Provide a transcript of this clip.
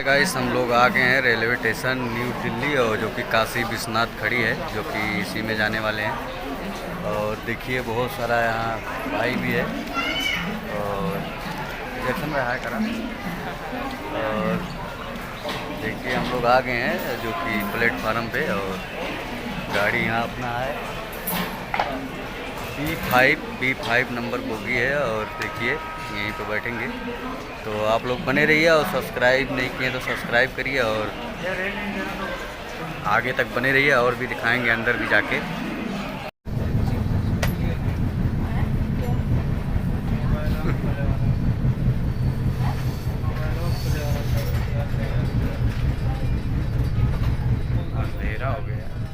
Guys हम लोग आ गए हैं रेलवे स्टेशन न्यू दिल्ली, और जो कि काशी विश्वनाथ खड़ी है, जो कि इसी में जाने वाले हैं। और देखिए बहुत सारा यहाँ भाई भी है और जैक्सन रहा है करा। और देखिए हम लोग आ गए हैं जो कि प्लेटफार्म पे, और गाड़ी यहाँ अपना है B5 नंबर बोगी है। और देखिए यहीं पे बैठेंगे, तो आप लोग बने रहिए और सब्सक्राइब नहीं किए तो सब्सक्राइब करिए और आगे तक बने रहिए, और भी दिखाएंगे अंदर भी जाके। अंधेरा हो गया।